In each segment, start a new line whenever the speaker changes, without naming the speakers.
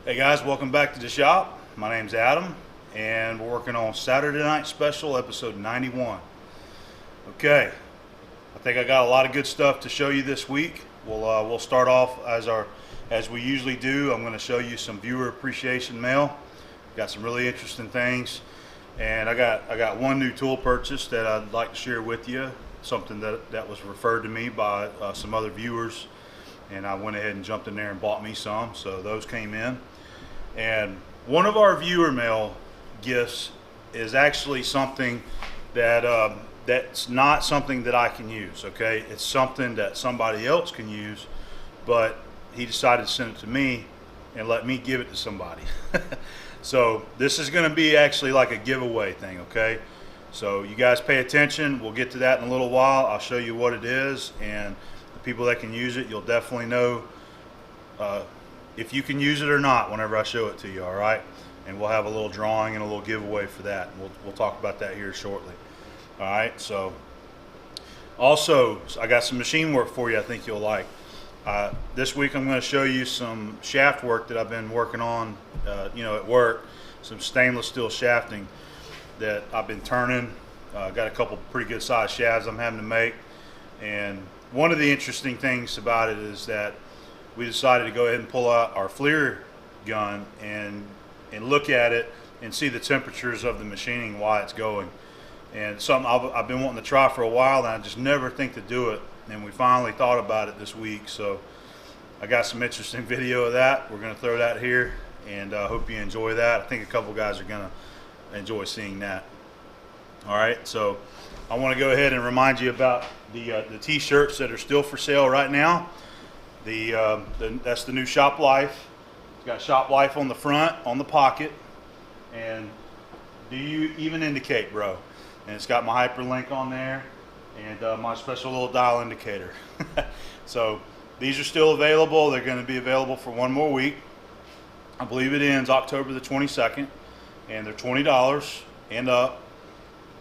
Hey guys, welcome back to the shop. My name's Adam, and we're working on Saturday Night Special, episode 91. Okay, I think I got a lot of good stuff to show you this week. We'll start off as we usually do. I'm going to show you some viewer appreciation mail. Got some really interesting things, and I got one new tool purchase that I'd like to share with you. Something that was referred to me by some other viewers, and I went ahead and jumped in there and bought me some. So those came in, and one of our viewer mail gifts is actually something that that's not something that I can use. Okay, it's something that somebody else can use, but he decided to send it to me and let me give it to somebody. So this is going to be actually like a giveaway thing. Okay, so you guys pay attention. We'll get to that in a little while. I'll show you what it is, and the people that can use it, you'll definitely know if you can use it or not whenever I show it to you. All right, and we'll have a little drawing and a little giveaway for that. We'll talk about that here shortly. All right, so also I got some machine work for you I think you'll like. This week I'm going to show you some shaft work that I've been working on at work. Some stainless steel shafting that I've been turning. Got a couple pretty good sized shafts I'm having to make, and one of the interesting things about it is that we decided to go ahead and pull out our FLIR gun and look at it and see the temperatures of the machining while it's going. And something I've been wanting to try for a while, and I just never think to do it, and we finally thought about it this week. So I got some interesting video of that. We're going to throw that here, and I hope you enjoy that. I think a couple guys are going to enjoy seeing that. All right, so I want to go ahead and remind you about the t-shirts that are still for sale right now. That's the new Shop Life. It's got Shop Life on the front, on the pocket, and do you even indicate, bro? And it's got my hyperlink on there and my special little dial indicator. So these are still available. They're going to be available for one more week. I believe it ends October the 22nd, and they're $20 and up.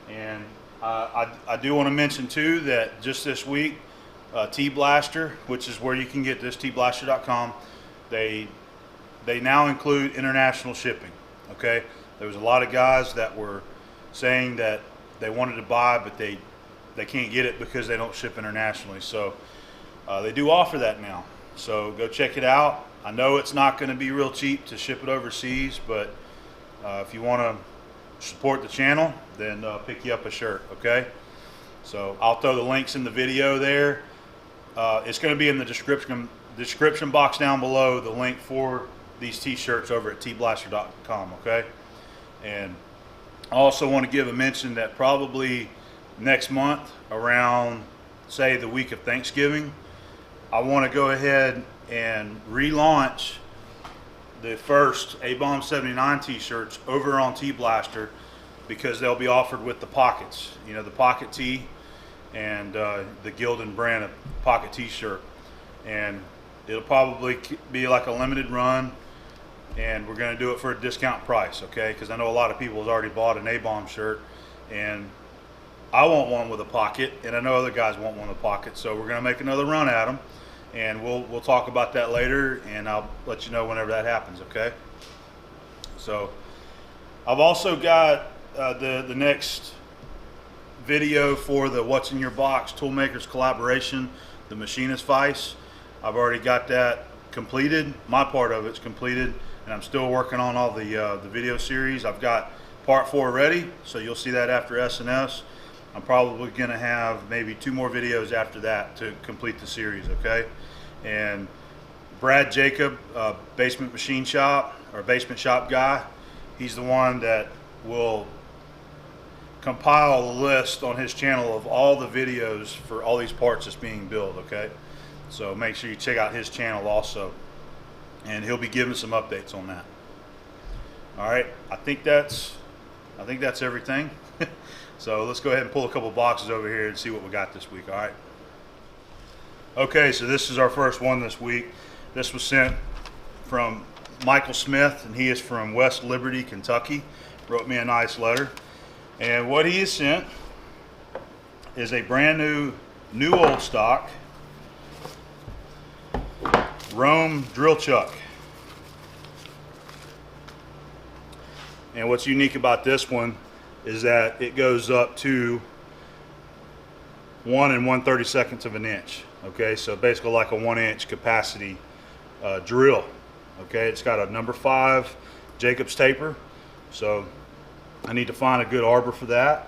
And I do want to mention too that just this week, Teeblaster, which is where you can get this, Teeblaster.com, they now include international shipping. Okay, there was a lot of guys that were saying that they wanted to buy, but they can't get it because they don't ship internationally. So they do offer that now. So go check it out. I know it's not going to be real cheap to ship it overseas, but if you want to support the channel, then pick you up a shirt. Okay, so I'll throw the links in the video there. It's going to be in the description box down below, the link for these t-shirts over at teeblaster.com. Okay, and I also want to give a mention that probably next month, around say the week of Thanksgiving, I want to go ahead and relaunch the first A-Bomb 79 t-shirts over on Teeblaster, because they'll be offered with the pockets, the pocket tee and the Gildan brand of pocket t-shirt, and it'll probably be like a limited run, and we're going to do it for a discount price. Okay, because I know a lot of people has already bought an A-Bomb shirt, and I want one with a pocket, and I know other guys want one with a pocket, so we're going to make another run at them, and we'll talk about that later, and I'll let you know whenever that happens. Okay, so I've also got the next video for the What's in Your Box Toolmakers collaboration, the Machinist Vice. I've already got that completed. My part of it's completed, and I'm still working on all the video series. I've got part 4 ready, so you'll see that after S&S. I'm probably going to have maybe 2 more videos after that to complete the series. Okay, and Brad Jacob, Basement Machine Shop, or Basement Shop guy, he's the one that will compile a list on his channel of all the videos for all these parts that's being built. Okay, so make sure you check out his channel also, and he'll be giving some updates on that. All right, I think that's everything. So let's go ahead and pull a couple boxes over here and see what we got this week. All right, okay, so this is our first one this week. This was sent from Michael Smith, and he is from West Liberty, Kentucky. Wrote me a nice letter, and what he has sent is a brand new old stock Rome drill chuck. And what's unique about this one is that it goes up to 1 1/32 of an inch. Okay, so basically like a 1-inch capacity drill. Okay, it's got a number 5 Jacobs taper, so I need to find a good arbor for that,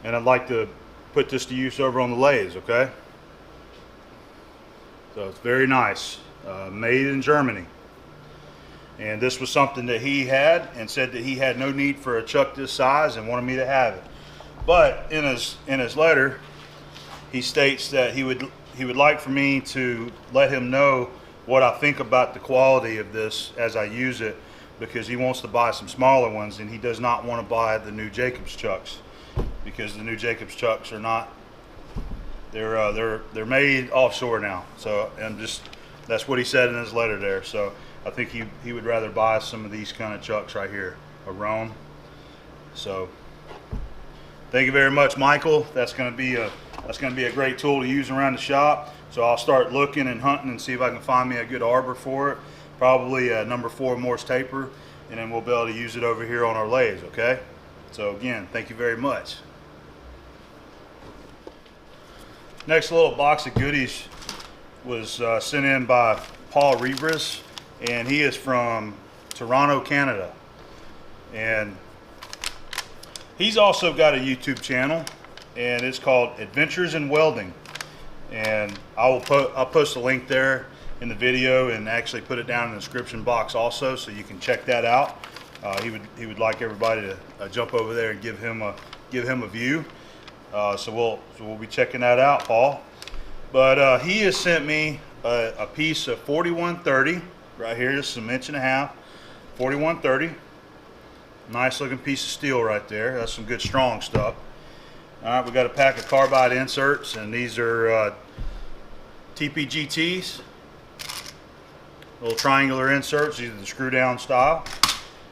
and I'd like to put this to use over on the lathes. Okay, so it's very nice, made in Germany, and this was something that he had and said that he had no need for a chuck this size and wanted me to have it. But in his letter, he states that he would like for me to let him know what I think about the quality of this as I use it, because he wants to buy some smaller ones, and he does not want to buy the new Jacobs chucks, because the new Jacobs chucks are not, they're made offshore now. So, and just that's what he said in his letter there. So I think he would rather buy some of these kind of chucks right here, a Rome. So thank you very much, Michael. That's going to be a great tool to use around the shop. So I'll start looking and hunting and see if I can find me a good arbor for it. Probably a number 4 Morse taper, and then we'll be able to use it over here on our lathes. Okay. So again, thank you very much. Next little box of goodies was sent in by Paul Rebris, and he is from Toronto, Canada, and he's also got a YouTube channel, and it's called Adventures in Welding, and I'll post a link there in the video, and actually put it down in the description box also, so you can check that out. He would like everybody to jump over there and give him a view. So we'll be checking that out, Paul. But he has sent me a piece of 4130 right here. This is 1.5 inches, 4130. Nice looking piece of steel right there. That's some good strong stuff. All right, we got a pack of carbide inserts, and these are TPGTs, little triangular inserts. These are the screw down style.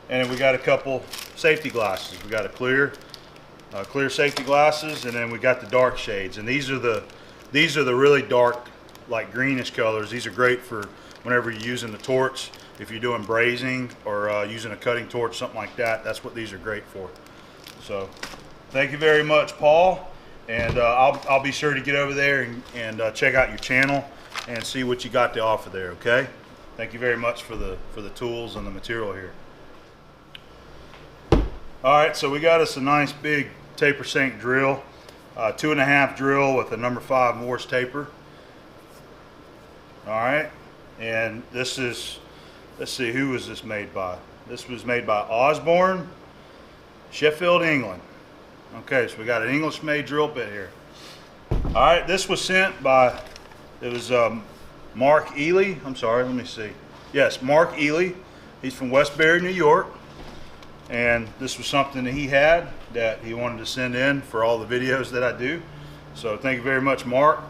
And then we got a couple safety glasses. We got a clear safety glasses, and then we got the dark shades. And these are the really dark, like greenish colors. These are great for whenever you're using the torch. If you're doing brazing or using a cutting torch, something like that, that's what these are great for. So thank you very much, Paul. And I'll be sure to get over there and check out your channel and see what you got to offer there. Okay. Thank you very much for the tools and the material here. All right, so we got us a nice big taper sink drill, 2.5 drill with a number 5 Morse taper. All right, and this is, let's see, who was this made by? This was made by Osborne, Sheffield, England. Okay, so we got an English made drill bit here. All right, this was sent by, it was Mark Ely. I'm sorry, let me see. Yes, Mark Ely. He's from Westbury, New York. And this was something that he had that he wanted to send in for all the videos that I do. So thank you very much, Mark.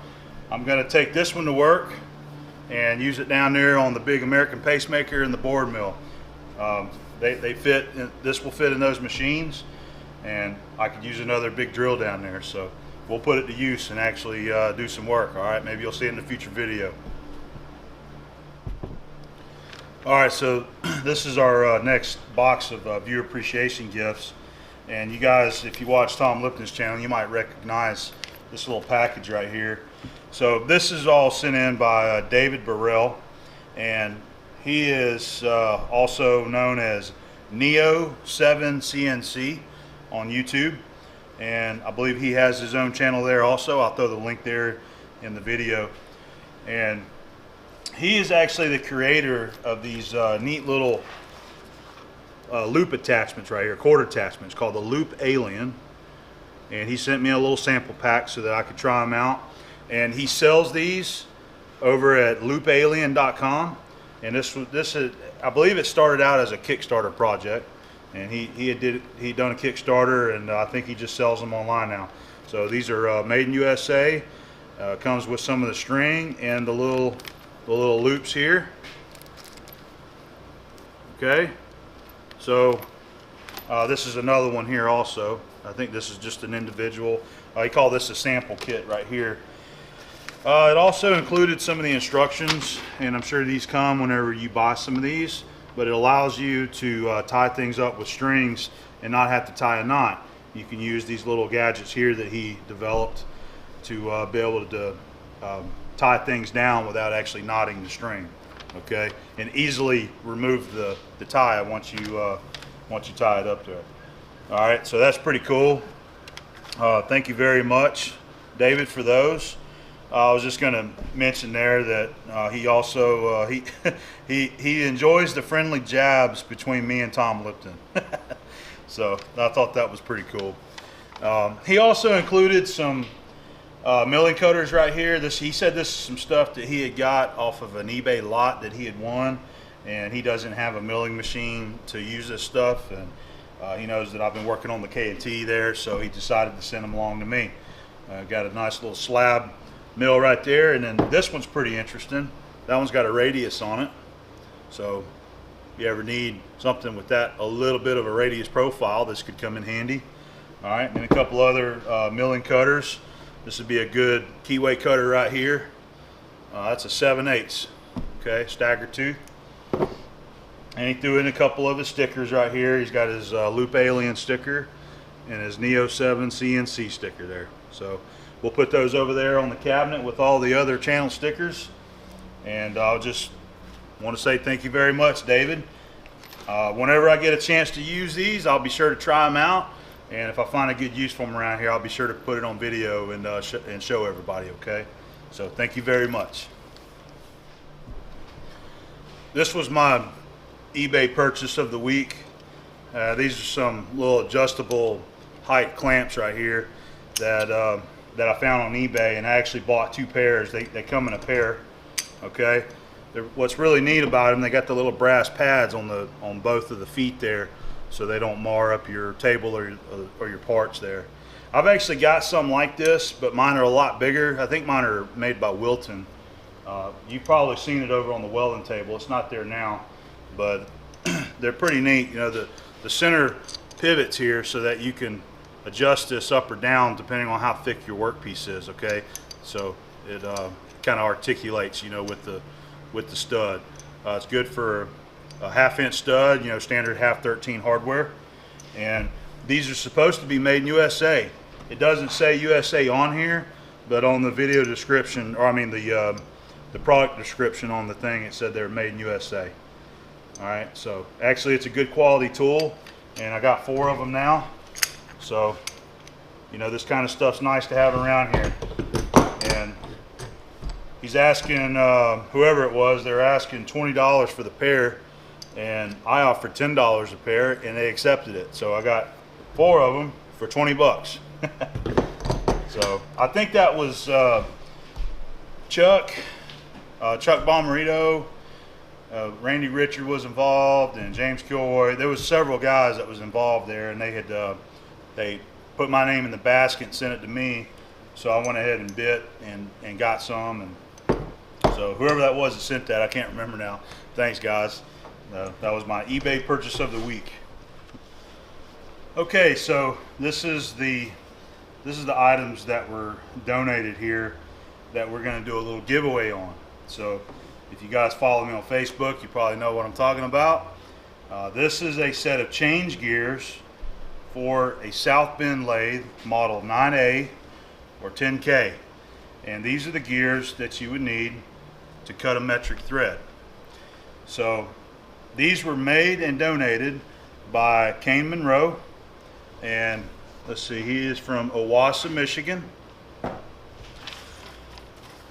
I'm going to take this one to work and use it down there on the big American pacemaker and the board mill. They fit, this will fit in those machines, and I could use another big drill down there. So we'll put it to use and actually do some work. All right, maybe you'll see it in a future video. All right, so this is our next box of viewer appreciation gifts. And you guys, if you watch Tom Lipton's channel, you might recognize this little package right here. So this is all sent in by David Burrell, and he is also known as Neo7CNC on YouTube. And I believe he has his own channel there also. I'll throw the link there in the video. And he is actually the creator of these neat little loop attachments right here, cord attachments called the Loop Alien. And he sent me a little sample pack so that I could try them out. And he sells these over at loopalien.com. And this is, I believe it started out as a Kickstarter project. And he done a Kickstarter, and I think he just sells them online now. So these are made in USA. Comes with some of the string and the little loops here. Okay, so this is another one here also. I think this is just an individual. I call this a sample kit right here. It also included some of the instructions, and I'm sure these come whenever you buy some of these, but it allows you to tie things up with strings and not have to tie a knot. You can use these little gadgets here that he developed to be able to tie things down without actually knotting the string, okay, and easily remove the tie once you tie it up to it. All right, so that's pretty cool. Thank you very much, David, for those. I was just going to mention there that he also he enjoys the friendly jabs between me and Tom Lipton. So I thought that was pretty cool. He also included some milling cutters right here. He said this is some stuff that he had got off of an eBay lot that he had won, and he doesn't have a milling machine to use this stuff, and he knows that I've been working on the K&T there, so he decided to send them along to me. Got a nice little slab mill right there, and then this one's pretty interesting. That one's got a radius on it, so if you ever need something with that, a little bit of a radius profile, this could come in handy. All right, and a couple other milling cutters. This would be a good keyway cutter right here. That's a 7/8, okay, stagger tooth. And he threw in a couple of his stickers right here. He's got his Loop Alien sticker and his Neo 7 CNC sticker there. So we'll put those over there on the cabinet with all the other channel stickers. And I'll just want to say thank you very much, David. Whenever I get a chance to use these, I'll be sure to try them out. And if I find a good use for them around here, I'll be sure to put it on video and show everybody, okay? So thank you very much. This was my eBay purchase of the week. These are some little adjustable height clamps right here that I found on eBay, and I actually bought 2 pairs. They come in a pair, okay? What's really neat about them, they got the little brass pads on both of the feet there, so they don't mar up your table or your parts there. I've actually got some like this, but mine are a lot bigger. I think mine are made by Wilton. You've probably seen it over on the welding table. It's not there now, but they're pretty neat. You know, the center pivots here so that you can adjust this up or down depending on how thick your workpiece is, okay? So it kind of articulates, you know, with the stud. It's good for a 1/2-inch stud, you know, standard 1/2-13 hardware. And these are supposed to be made in USA. It doesn't say USA on here, but on the video description, or I mean the product description on the thing, it said they're made in USA. All right, so actually it's a good quality tool, and I got 4 of them now. So, you know, this kind of stuff's nice to have around here. And he's asking, whoever it was, they're asking $20 for the pair, and I offered $10 a pair, and they accepted it. So I got 4 of them for 20 bucks. So I think that was Chuck Bomarito, Randy Richard was involved, and James Kilroy. There was several guys that was involved there, and they put my name in the basket and sent it to me. So I went ahead and bid and got some, and so whoever that was that sent that, I can't remember now. Thanks, guys. That was my eBay purchase of the week. Okay, so this is the items that were donated here that we're going to do a little giveaway on. So if you guys follow me on Facebook, you probably know what I'm talking about. This is a set of change gears for a South Bend lathe model 9A or 10K, and these are the gears that you would need to cut a metric thread. So these were made and donated by Kane Monroe, and let's see, he is from Owasso, Michigan.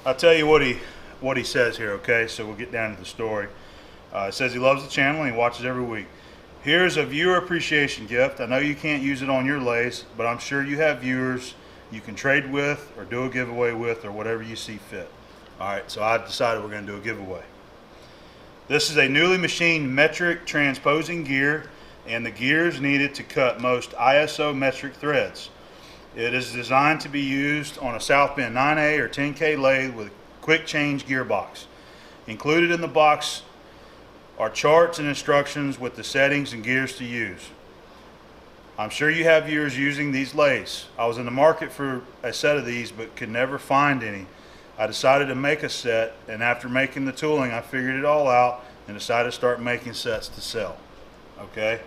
I'll tell you what he says here, okay? So we'll get down to the story. It says he loves the channel and he watches every week. Here's a viewer appreciation gift. I know you can't use it on your lathes, but I'm sure you have viewers you can trade with or do a giveaway with or whatever you see fit. All right, so I decided we're going to do a giveaway. This is a newly machined metric transposing gear, and the gears needed to cut most ISO metric threads. It is designed to be used on a South Bend 9A or 10K lathe with quick change gearbox. Included in the box are charts and instructions with the settings and gears to use. I'm sure you have viewers using these lathes. I was in the market for a set of these but could never find any. I decided to make a set, and after making the tooling I figured it all out and decided to start making sets to sell. Okay.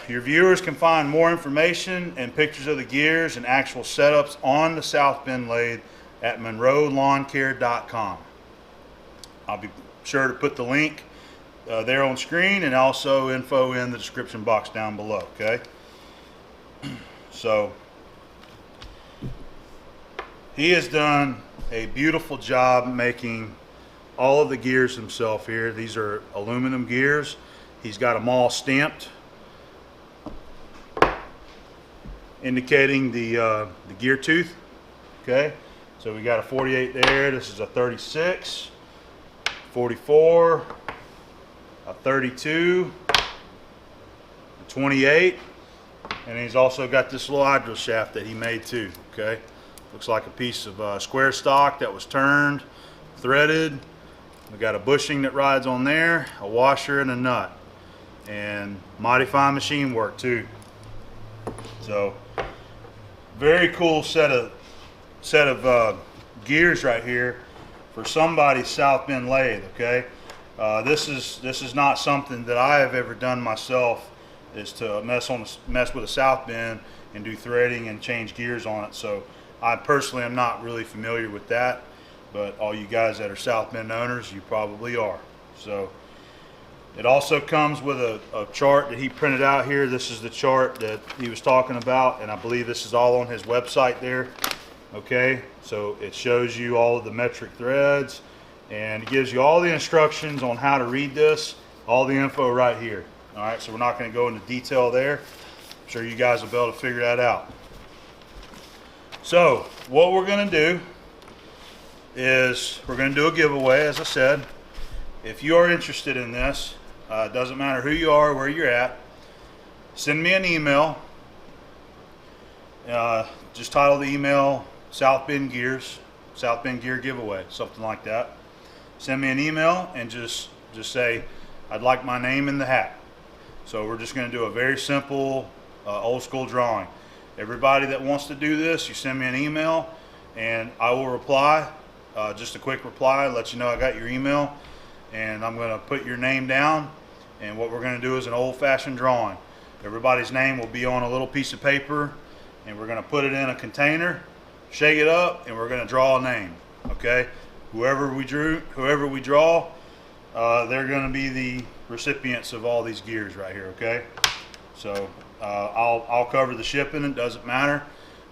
Your viewers can find more information and pictures of the gears and actual setups on the South Bend lathe at monroelawn.com. I'll be sure to put the link there on screen, and also info in the description box down below. Okay. So he has done a beautiful job making all of the gears himself here. These are aluminum gears. He's got them all stamped, indicating the gear tooth. Okay, so we got a 48 there. This is a 36, 44, a 32, a 28, and he's also got this little hydro shaft that he made too. Okay, looks like a piece of square stock that was turned, threaded. We got a bushing that rides on there, a washer, and a nut, and mighty fine machine work too. So very cool set of gears right here for somebody's South Bend lathe. Okay, this is not something that I have ever done myself, is to mess with a South Bend and do threading and change gears on it. So I personally am not really familiar with that, but all you guys that are South Bend owners, you probably are. So it also comes with a chart that he printed out here. This is the chart that he was talking about, and I believe this is all on his website there. Okay, so it shows you all of the metric threads, and it gives you all the instructions on how to read this, all the info right here. All right, so we're not going to go into detail there. I'm sure you guys will be able to figure that out. So what we're going to do is we're going to do a giveaway, as I said. If you are interested in this, it doesn't matter who you are, where you're at, send me an email. Just title the email South Bend Gears, South Bend Gear Giveaway, something like that. Send me an email and just say, I'd like my name in the hat. So we're just going to do a very simple old school drawing. Everybody that wants to do this, you send me an email and I will reply. Just a quick reply, let you know I got your email, and I'm going to put your name down, and what we're going to do is an old-fashioned drawing. Everybody's name will be on a little piece of paper, and we're going to put it in a container, shake it up, and we're going to draw a name. Okay, whoever we draw, they're going to be the recipients of all these gears right here. Okay, so I'll cover the shipping. It doesn't matter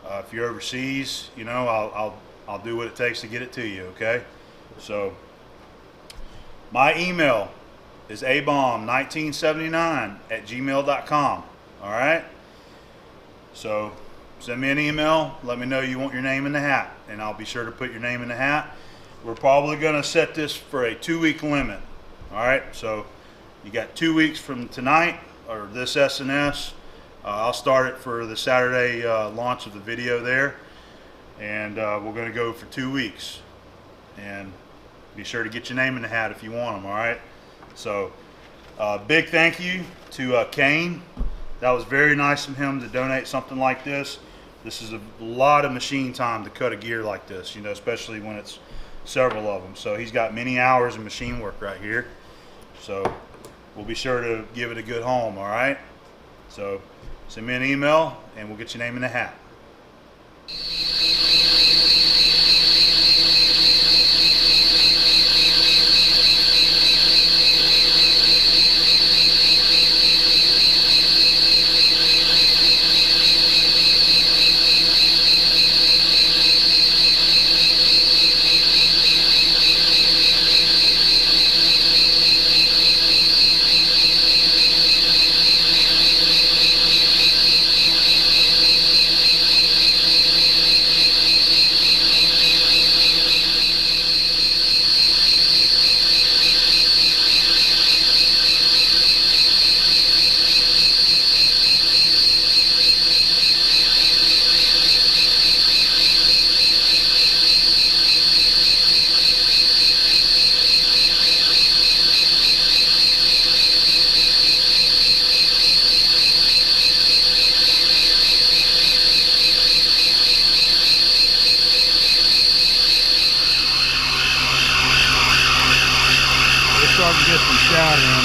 if you're overseas, you know, I'll do what it takes to get it to you. Okay, so my email is abomb1979@gmail.com. all right, so send me an email, let me know you want your name in the hat, and I'll be sure to put your name in the hat. We're probably going to set this for a 2-week limit. All right, so you got 2 weeks from tonight, or this SNS. I'll start it for the Saturday launch of the video there, and we're going to go for 2 weeks, and be sure to get your name in the hat if you want them. All right, so big thank you to Kane. That was very nice of him to donate something like this. This is a lot of machine time to cut a gear like this, you know, especially when it's several of them. So he's got many hours of machine work right here, so we'll be sure to give it a good home. All right, so send me an email and we'll get your name in the hat.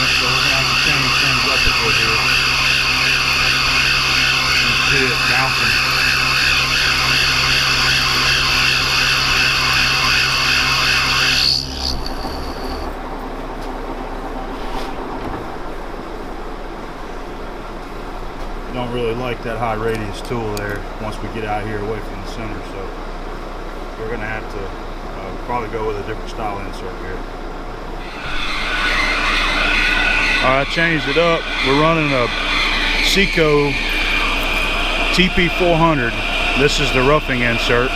it, so we're gonna have to change things up a bit here. You can see it bouncing. Don't really like that high radius tool there once we get out here away from the center, so we're gonna have to probably go with a different style insert here. Alright, I changed it up. We're running a Seco TP400. This is the roughing insert.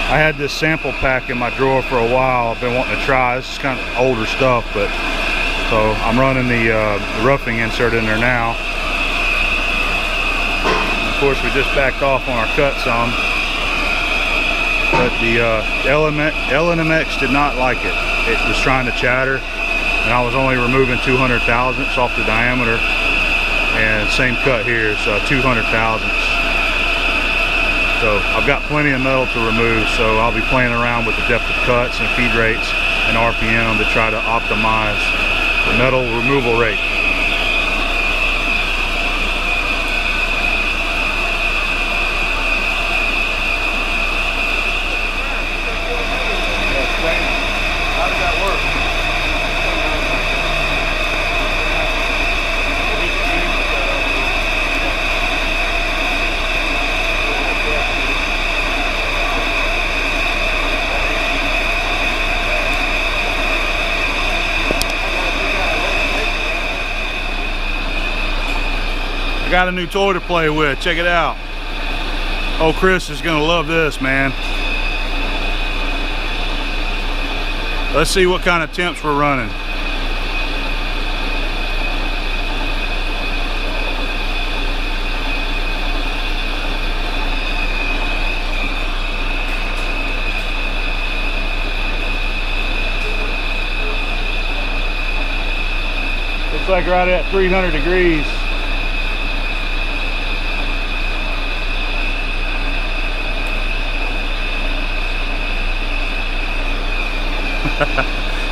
I had this sample pack in my drawer for a while. I've been wanting to try. This is kind of older stuff, but so I'm running the roughing insert in there now. Of course, we just backed off on our cut some, but the LNMX did not like it. It was trying to chatter, and I was only removing 200 thousandths off the diameter, and same cut here, so 200 thousandths. So I've got plenty of metal to remove, so I'll be playing around with the depth of cuts and feed rates and RPM to try to optimize the metal removal rate. How does that work? I got a new toy to play with. Check it out. Oh, Chris is gonna love this, man. Let's see what kind of temps we're running. Looks like right at 300 degrees.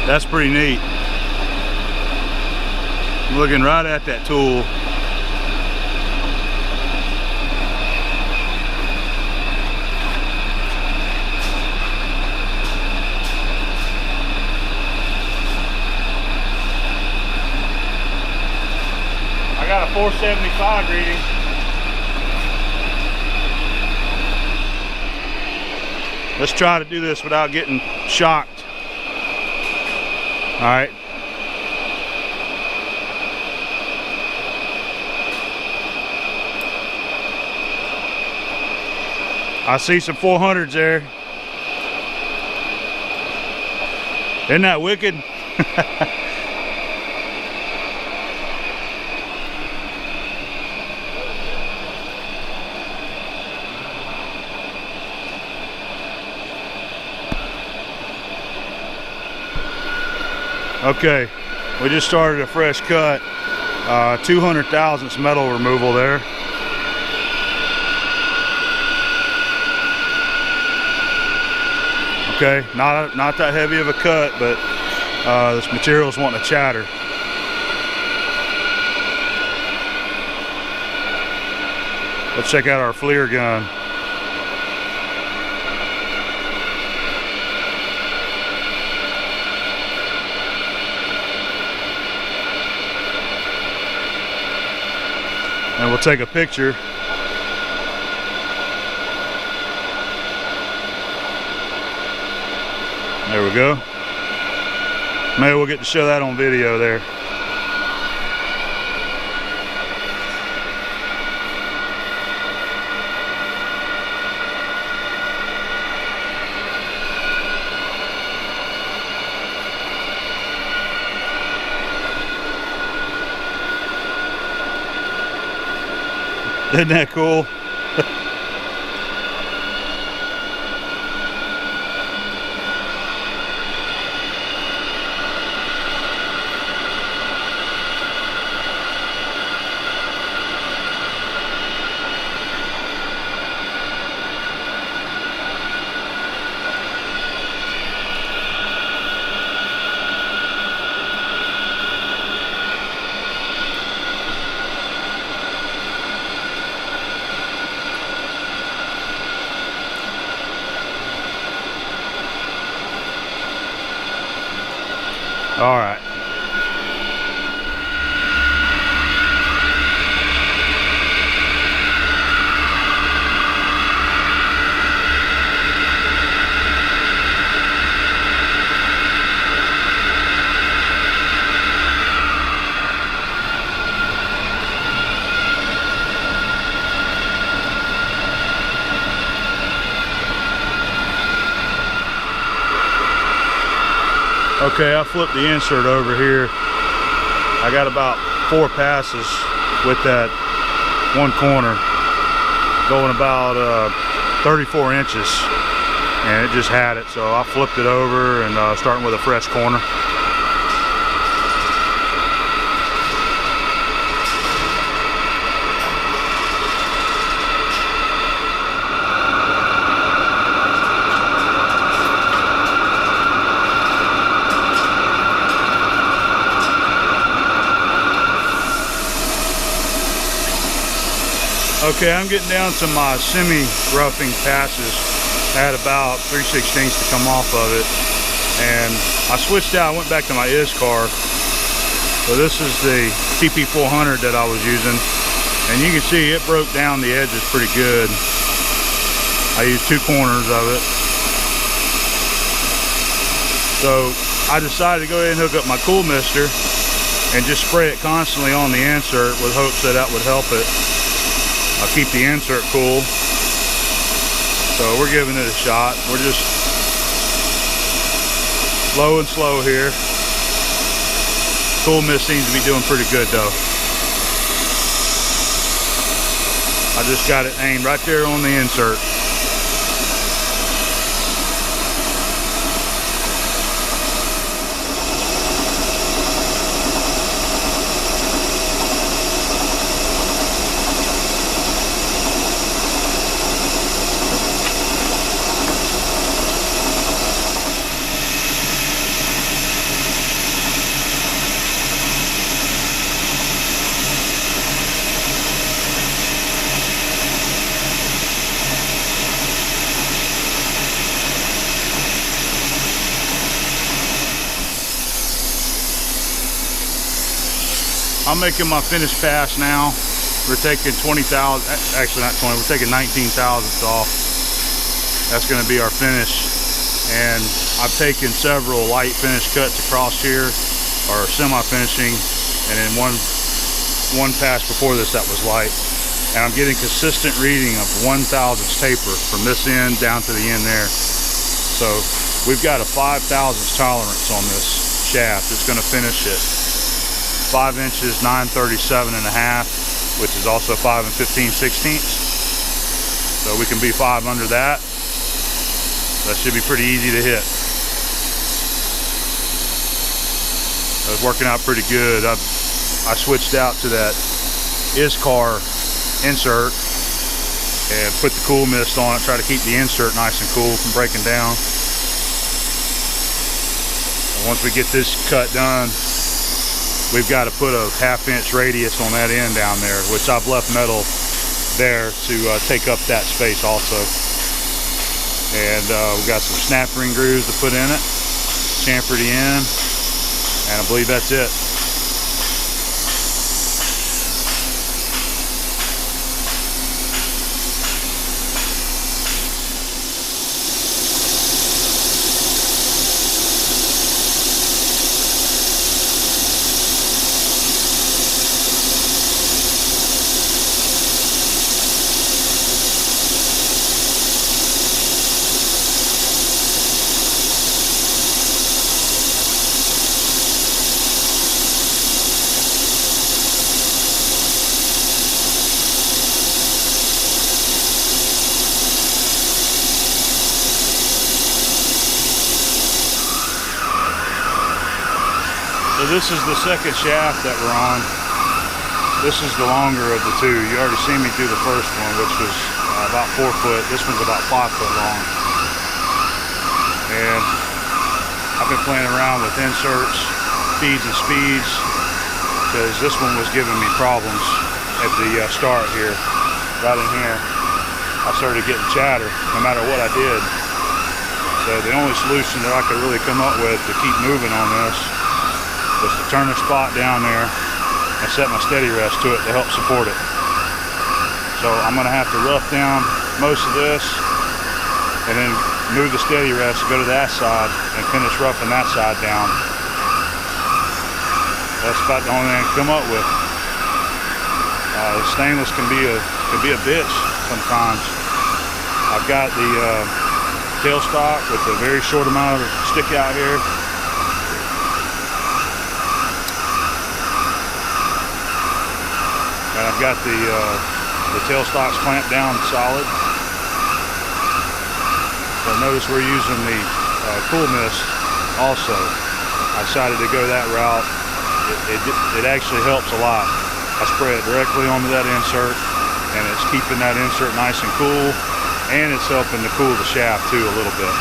That's pretty neat. I'm looking right at that tool. I got a 475 reading. Let's try to do this without getting shocked. All right. I see some 400s there. Isn't that wicked? Okay, we just started a fresh cut, 200 thousandths metal removal there. Okay, not that heavy of a cut, but this material's wanting to chatter. Let's check out our FLIR gun. And we'll take a picture. There we go. Maybe we'll get to show that on video there. Isn't that cool? All right. Okay, I flipped the insert over here. I got about 4 passes with that one corner, going about 34 inches, and it just had it. So I flipped it over and starting with a fresh corner. Okay, I'm getting down to my semi-roughing passes. I had about 3/16 to come off of it. And I switched out, I went back to my ISCAR. So this is the TP400 that I was using. And you can see it broke down the edges pretty good. I used 2 corners of it. So I decided to go ahead and hook up my cool mister and just spray it constantly on the insert with hopes that that would help it. I'll keep the insert cool. So we're giving it a shot. We're just low and slow here. Cool mist seems to be doing pretty good though. I just got it aimed right there on the insert. I'm making my finished pass now. We're taking 20,000, actually not 20, we're taking 19 thousandths off. That's gonna be our finish. And I've taken several light finish cuts across here, or semi-finishing, and then one pass before this that was light. And I'm getting consistent reading of 1/1000th taper from this end down to the end there. So we've got a 5/1000th tolerance on this shaft. It's gonna finish it 5 inches, 937.5, which is also 5 15/16. So we can be 5 under that. That should be pretty easy to hit. So it's working out pretty good. I switched out to that ISCAR insert and put the cool mist on it, try to keep the insert nice and cool from breaking down. And once we get this cut done, we've got to put a 1/2 inch radius on that end down there, which I've left metal there to take up that space also. And we've got some snap ring grooves to put in it, chamfer the end, and I believe that's it. So this is the second shaft that we're on. This is the longer of the two. You already seen me do the first one, which was about 4 foot. This one's about 5 foot long. And I've been playing around with inserts, feeds and speeds, because this one was giving me problems at the start here, right in here. I started getting chatter no matter what I did. So the only solution that I could really come up with to keep moving on this was to turn the spot down there and set my steady rest to it to help support it. So I'm going to have to rough down most of this and then move the steady rest, go to that side, and finish roughing that side down. That's about the only thing I can come up with. The stainless can be a bitch sometimes. I've got the tailstock with a very short amount of stick out here. And I've got the tailstocks clamped down solid. So notice we're using the cool mist also. I decided to go that route. It actually helps a lot. I spray it directly onto that insert, and it's keeping that insert nice and cool, and it's helping to cool the shaft too a little bit.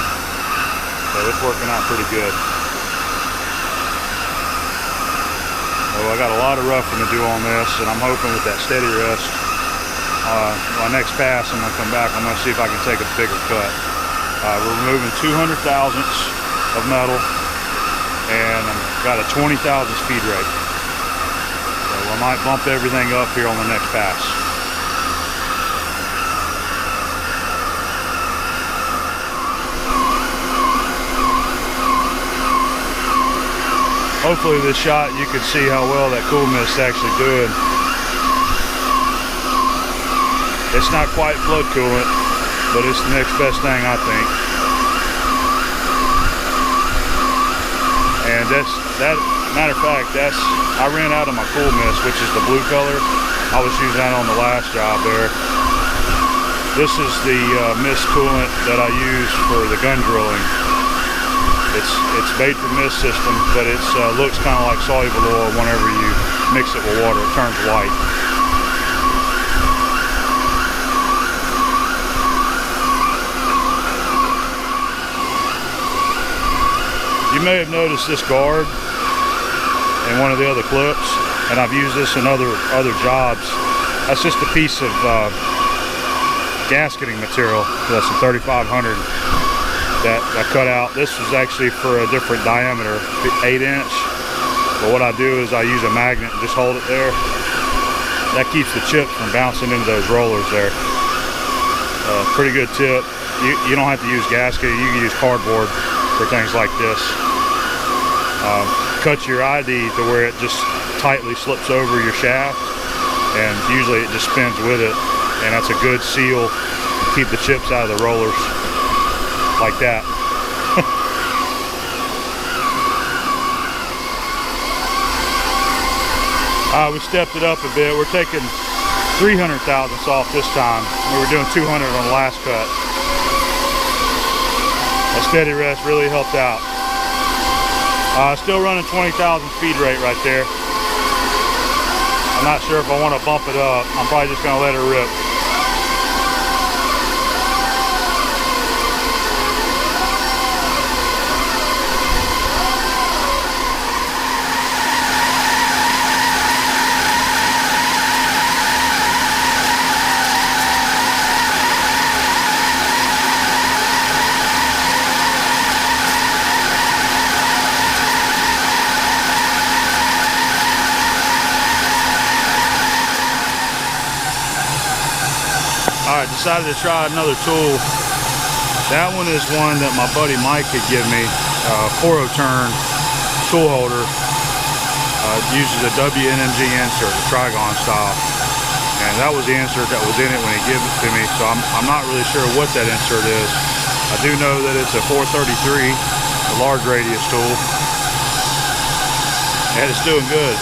So it's working out pretty good. So I got a lot of roughing to do on this, and I'm hoping with that steady rest, my next pass I'm going to come back, I'm going to see if I can take a bigger cut. We're removing 200 thousandths of metal, and I've got a 20 thousandths feed rate. So I might bump everything up here on the next pass. Hopefully this shot you can see how well that cool mist is actually doing. It's not quite flood coolant, but it's the next best thing, I think. And that matter of fact, I ran out of my cool mist, which is the blue color. I was using that on the last job there. This is the mist coolant that I use for the gun drilling. It's made for mist system, but it looks kind of like soluble oil. Whenever you mix it with water, it turns white. You may have noticed this guard in one of the other clips, and I've used this in other jobs. That's just a piece of gasketing material. That's a 3500 that I cut out. This was actually for a different diameter, 8-inch. But what I do is I use a magnet and just hold it there. That keeps the chips from bouncing into those rollers there. Pretty good tip. You don't have to use gasket. You can use cardboard for things like this. Cut your ID to where it just tightly slips over your shaft, and usually it just spins with it, and that's a good seal to keep the chips out of the rollers like that. We stepped it up a bit. We're taking 300 thousandths off this time. We were doing 200 on the last cut. That steady rest really helped out. Still running 20,000 feed rate right there. I'm not sure if I want to bump it up. I'm probably just going to let it rip. Alright, decided to try another tool. That one is one that my buddy Mike could give me, 4-turn tool holder. It uses a WNMG insert, a Trigon style. And that was the insert that was in it when he gave it to me, so I'm not really sure what that insert is. I do know that it's a 433, a large radius tool. And it's doing good.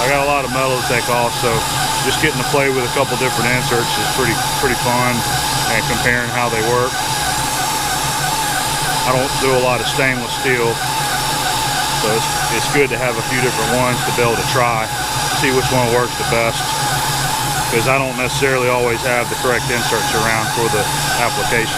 I got a lot of metal to take off, so just getting to play with a couple different inserts is pretty fun, and comparing how they work. I don't do a lot of stainless steel, so it's good to have a few different ones to be able to try, see which one works the best, because I don't necessarily always have the correct inserts around for the application.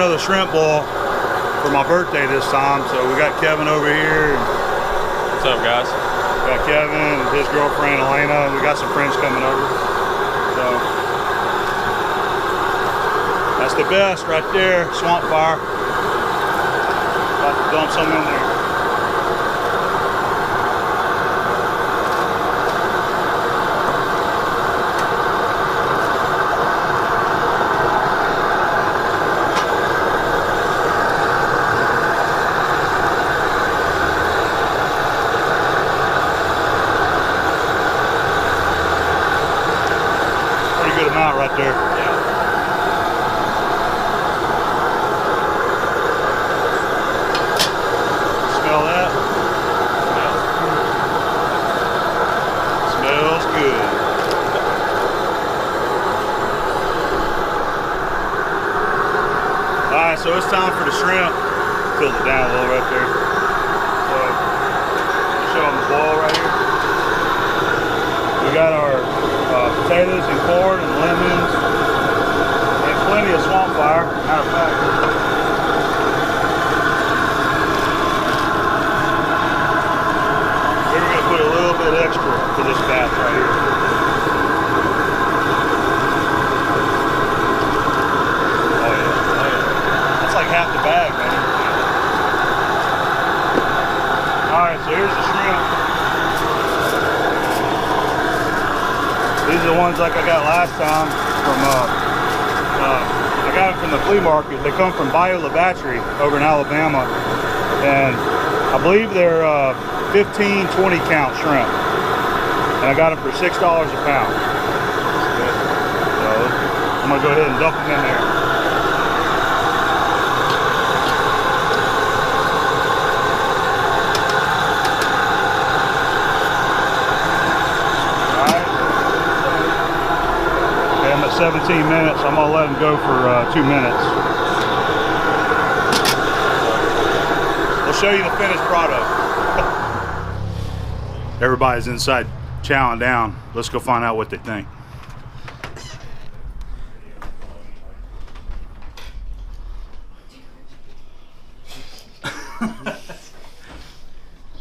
another shrimp boil for my birthday this time. So we got Kevin over here.
What's up, guys?
We got Kevin and his girlfriend Elena. We got some friends coming over. So that's the best right there, swamp fire. About to dump some in there. Good amount right there.
Yeah.
Smell that? Smells good. Alright, so it's time for the shrimp. Tilt it down a little right there. So, show them the boil right here. We got our potatoes and corn and lemons and plenty of swamp fire. Matter of fact, we're going to put a little bit extra for this batch right here. Oh yeah. That's like half the bag, man. Alright, so here's the shrimp. These are the ones like I got last time from, I got them from the flea market. They come from Bayou La Battery over in Alabama. And I believe they're 15, 20 count shrimp. And I got them for $6 a pound. So I'm gonna go ahead and dump them in there. I'm at 17 minutes. I'm gonna let them go for 2 minutes. We'll show you the finished product. Everybody's inside chowing down. Let's go find out what they think.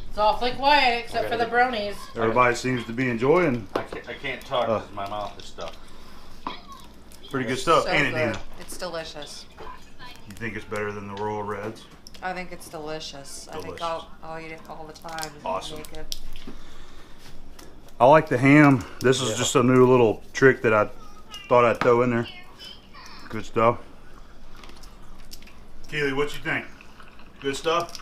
It's awfully quiet except for the bronies.
Everybody seems to be enjoying.
I can't talk because my mouth is stuffed.
Pretty good stuff,
So
ain't it,
good.
Dina?
It's delicious.
You think it's better than the Royal Reds?
I think it's delicious. I think
Delicious.
I'll eat it all the time.
Awesome.
Make it.
I like the ham. This is just a new little trick that I thought I'd throw in there. Good stuff. Keely, what you think? Good stuff?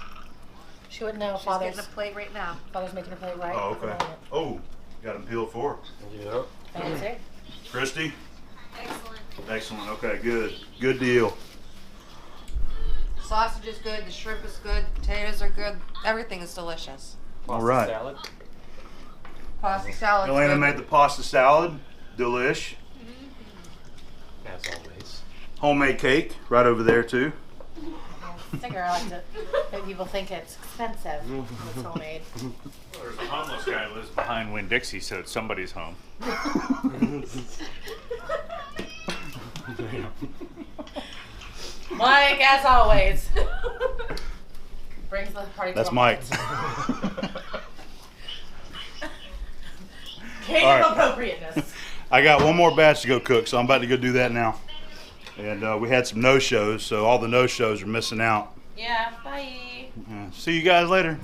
She wouldn't know.
She's getting
Father's
a plate right now.
making her plate right.
Oh, okay. Oh, got them peeled for her.
Yep.
Fancy.
Christy?
Excellent.
Excellent. Okay, good. Good deal.
Sausage is good. The shrimp is good. Potatoes are good. Everything is delicious.
All right.
Salad.
Pasta salad.
Elena made the pasta salad. Delish.
As always.
Homemade cake right over there too.
Sticker, I like to make people think it's expensive. It's homemade.
Well, there's a homeless guy who lives behind Winn-Dixie, so it's somebody's home.
Mike, as always, brings the party.
That's
to a
Mike.
King
All right.
of appropriateness.
I got one more batch to go cook, so I'm about to go do that now. And we had some no-shows, so all the no-shows are missing out.
Yeah, bye.
See you guys later.